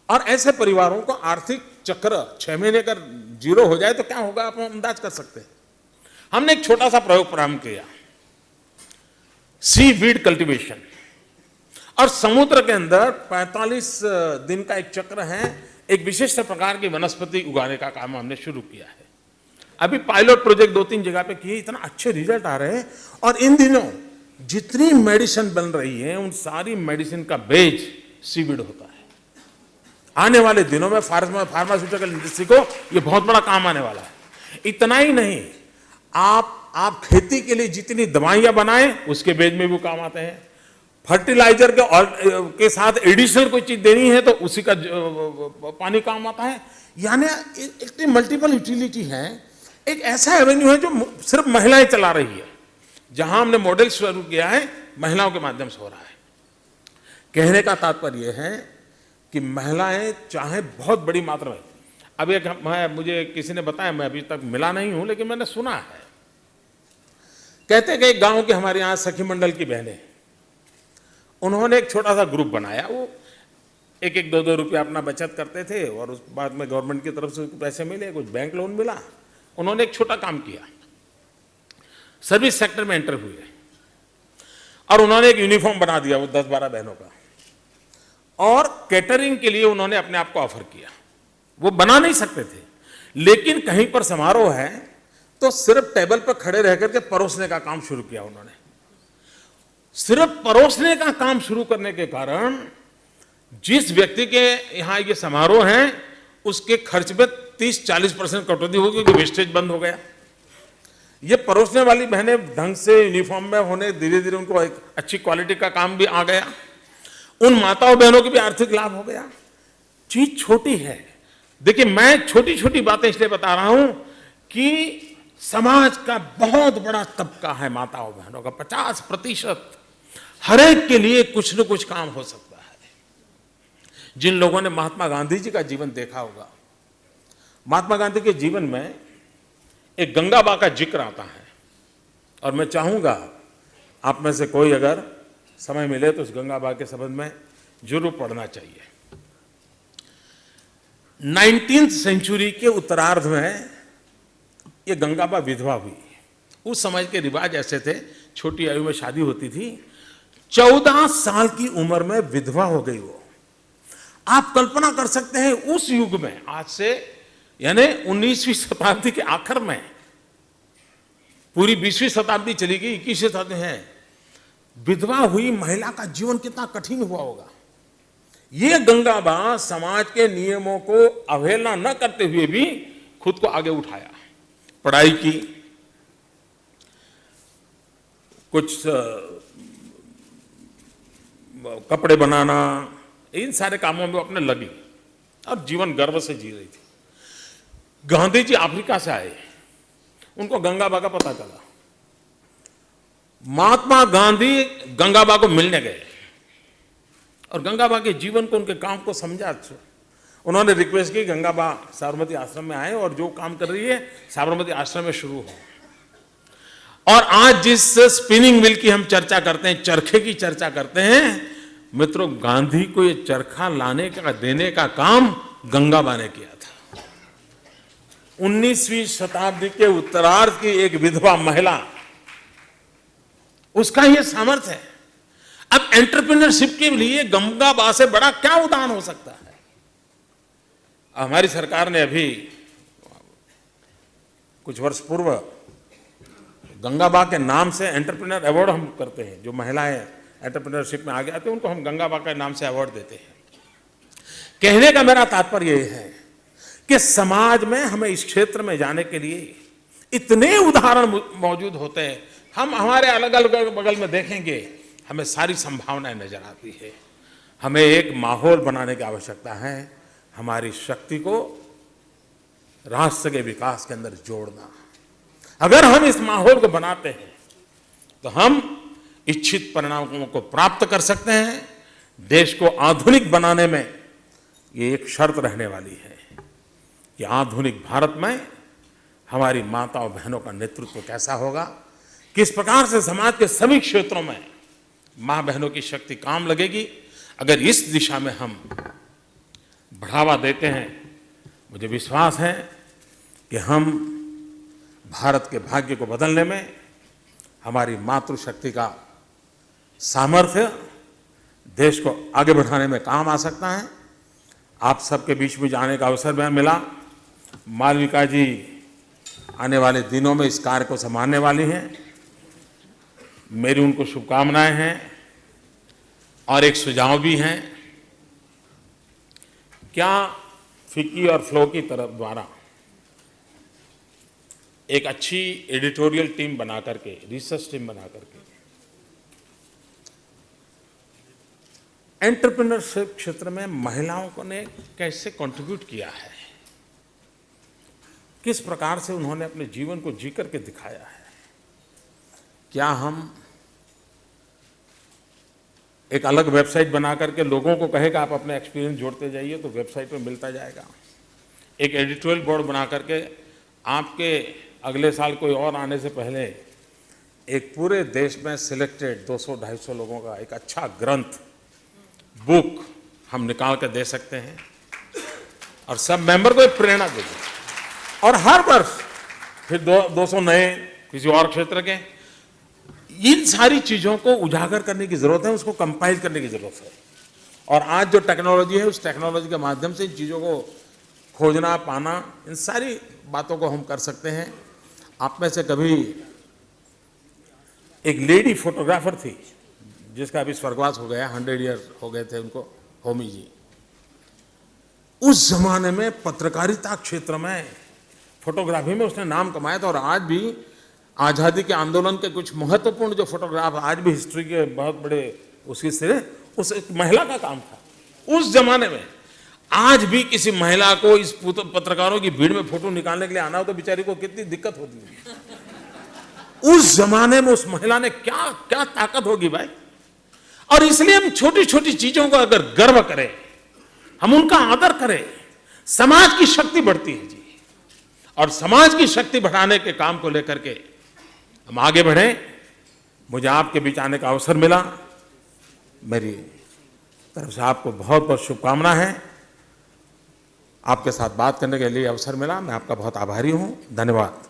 और ऐसे परिवारों को आर्थिक चक्र 6 महीने का जीरो हो जाए तो क्या होगा, आप अंदाज कर सकते हैं। हमने एक छोटा सा प्रयोग प्रारंभ किया, सी वीड कल्टीवेशन, और समुद्र के अंदर 45 दिन का एक चक्र है, एक विशिष्ट प्रकार की वनस्पति उगाने का काम हमने शुरू किया है। अभी पायलट प्रोजेक्ट 2-3 जगह पे किए, इतना अच्छे रिजल्ट आ रहे हैं। और इन दिनों जितनी मेडिसिन बन रही है उन सारी मेडिसिन का बेस सीवीड होता है। आने वाले दिनों में फार्मास्यूटिकल इंडस्ट्री को ये बहुत बड़ा काम आने वाला है। इतना ही नहीं, आप खेती के लिए जितनी दवाइयां बनाएं उसके बेस में भी काम आते हैं। फर्टिलाइजर के साथ एडिशनल कोई चीज देनी है तो उसी का पानी काम आता है। यानी इतनी मल्टीपल यूटिलिटी है। एक ऐसा एवेन्यू है जो सिर्फ महिलाएं चला रही है, जहां हमने मॉडल शुरू किया है महिलाओं के माध्यम से हो रहा है। कहने का तात्पर्य यह है कि महिलाएं चाहे बहुत बड़ी मात्रा में, अब एक मुझे किसी ने बताया, मैं अभी तक मिला नहीं हूं लेकिन मैंने सुना है, कहते हैं कि एक गांव के हमारे यहां सखी मंडल की बहनें, उन्होंने एक छोटा सा ग्रुप बनाया। वो 1-2 रुपया अपना बचत करते थे और उस बाद में गवर्नमेंट की तरफ से पैसे मिले, कुछ बैंक लोन मिला। उन्होंने एक छोटा काम किया, सर्विस सेक्टर में एंटर हुए और उन्होंने एक यूनिफॉर्म बना दिया वो 10-12 बहनों का, और कैटरिंग के लिए उन्होंने अपने आप को ऑफर किया। वो बना नहीं सकते थे, लेकिन कहीं पर समारोह है तो सिर्फ टेबल पर खड़े रह करके परोसने का काम शुरू किया उन्होंने। सिर्फ परोसने का काम शुरू करने के कारण जिस व्यक्ति के यहां ये समारोह है उसके खर्च में 30-40% कटौती होगी, क्योंकि वेस्टेज बंद हो गया। ये परोसने वाली बहनें ढंग से यूनिफॉर्म में होने, धीरे धीरे उनको एक अच्छी क्वालिटी का काम भी आ गया। उन माताओं बहनों की भी आर्थिक लाभ हो गया। चीज छोटी है। देखिए, मैं छोटी छोटी बातें इसलिए बता रहा हूं कि समाज का बहुत बड़ा तबका है माताओं बहनों का, 50%। हर एक के लिए कुछ न कुछ काम हो सकता है। जिन लोगों ने महात्मा गांधी जी का जीवन देखा होगा, महात्मा गांधी के जीवन में एक गंगाबा का जिक्र आता है, और मैं चाहूंगा आप में से कोई अगर समय मिले तो उस गंगाबा के संबंध में जरूर पढ़ना चाहिए। 19वीं सेंचुरी के उत्तरार्ध में ये गंगाबा विधवा हुई। उस समय के रिवाज ऐसे थे, छोटी आयु में शादी होती थी। 14 साल की उम्र में विधवा हो गई वो। आप कल्पना कर सकते हैं उस युग में, आज से यानी 19वीं शताब्दी के आखिर में, पूरी 20वीं शताब्दी चली गई, 21वीं शताब्दी है, विधवा हुई महिला का जीवन कितना कठिन हुआ होगा। ये गंगाबा समाज के नियमों को अवहेलना न करते हुए भी खुद को आगे उठाया, पढ़ाई की, कुछ कपड़े बनाना, इन सारे कामों में अपने लगी और जीवन गर्व से जी रही थी। गांधी जी अफ्रीका से आए, उनको गंगाबा का पता चला। महात्मा गांधी गंगाबा को मिलने गए और गंगाबा के जीवन को, उनके काम को समझा। उन्होंने रिक्वेस्ट की गंगाबा साबरमती आश्रम में आए और जो काम कर रही है साबरमती आश्रम में शुरू हो। और आज जिस स्पिनिंग मिल की हम चर्चा करते हैं, चरखे की चर्चा करते हैं, मित्रों, गांधी को ये चरखा लाने का, देने का काम गंगाबा ने किया था। 19वीं शताब्दी के उत्तरार्ध की एक विधवा महिला, उसका ये सामर्थ्य है। अब एंटरप्रेन्योरशिप के लिए गंगाबा से बड़ा क्या उदाहरण हो सकता है। हमारी सरकार ने अभी कुछ वर्ष पूर्व गंगाबा के नाम से एंटरप्रेन्योर अवार्ड हम करते हैं। जो महिलाएं एंटरप्रेन्योरशिप में आगे आते हैं उनको हम गंगाबा के नाम से अवार्ड देते हैं। कहने का मेरा तात्पर्य यह है कि समाज में हमें इस क्षेत्र में जाने के लिए इतने उदाहरण मौजूद होते हैं। हम हमारे अलग अलग बगल में देखेंगे, हमें सारी संभावनाएं नजर आती है। हमें एक माहौल बनाने की आवश्यकता है, हमारी शक्ति को राष्ट्र के विकास के अंदर जोड़ना। अगर हम इस माहौल को बनाते हैं तो हम इच्छित परिणामों को प्राप्त कर सकते हैं। देश को आधुनिक बनाने में ये एक शर्त रहने वाली है कि आधुनिक भारत में हमारी माताओं बहनों का नेतृत्व कैसा होगा, किस प्रकार से समाज के सभी क्षेत्रों में मां बहनों की शक्ति काम लगेगी। अगर इस दिशा में हम बढ़ावा देते हैं, मुझे विश्वास है कि हम भारत के भाग्य को बदलने में हमारी मातृशक्ति का सामर्थ्य देश को आगे बढ़ाने में काम आ सकता है। आप सबके बीच में जाने का अवसर में मिला। मालविका जी आने वाले दिनों में इस कार्य को संभालने वाली हैं। मेरी उनको शुभकामनाएं हैं और एक सुझाव भी हैं। क्या फिक्की और फ्लो की तरफ द्वारा एक अच्छी एडिटोरियल टीम बना करके, रिसर्च टीम बना करके एंटरप्रेन्योरशिप क्षेत्र में महिलाओं को ने कैसे कंट्रीब्यूट किया है, किस प्रकार से उन्होंने अपने जीवन को जी करके दिखाया है, क्या हम एक अलग वेबसाइट बना करके लोगों को कहेगा आप अपने एक्सपीरियंस जोड़ते जाइए तो वेबसाइट पे मिलता जाएगा। एक एडिटोरियल बोर्ड बना करके आपके अगले साल कोई और आने से पहले एक पूरे देश में सिलेक्टेड 200-250 लोगों का एक अच्छा ग्रंथ, बुक हम निकाल कर दे सकते हैं और सब मेंबर को एक प्रेरणा देंगे। और हर वर्ष फिर 200 नए किसी और क्षेत्र के, इन सारी चीज़ों को उजागर करने की ज़रूरत है, उसको कंपाइल करने की ज़रूरत है। और आज जो टेक्नोलॉजी है उस टेक्नोलॉजी के माध्यम से इन चीज़ों को खोजना पाना, इन सारी बातों को हम कर सकते हैं। आप में से कभी एक लेडी फोटोग्राफर थी जिसका अभी स्वर्गवास हो गया, 100 ईयर हो गए थे उनको, होमी जी। उस जमाने में पत्रकारिता क्षेत्र में, फोटोग्राफी में उसने नाम कमाया था। और आज भी आज़ादी के आंदोलन के कुछ महत्वपूर्ण जो फोटोग्राफ आज भी हिस्ट्री के बहुत बड़े उसकी से उस एक महिला का काम था उस जमाने में। आज भी किसी महिला को इस पत्रकारों की भीड़ में फोटो निकालने के लिए आना हो तो बेचारी को कितनी दिक्कत होती है। उस जमाने में उस महिला ने क्या क्या ताकत होगी भाई। और इसलिए हम छोटी छोटी चीजों को अगर गर्व करें, हम उनका आदर करें, समाज की शक्ति बढ़ती है जी। और समाज की शक्ति बढ़ाने के काम को लेकर के हम आगे बढ़ें। मुझे आपके बीच आने का अवसर मिला, मेरी तरफ से आपको बहुत बहुत शुभकामना है। आपके साथ बात करने के लिए अवसर मिला, मैं आपका बहुत आभारी हूं। धन्यवाद।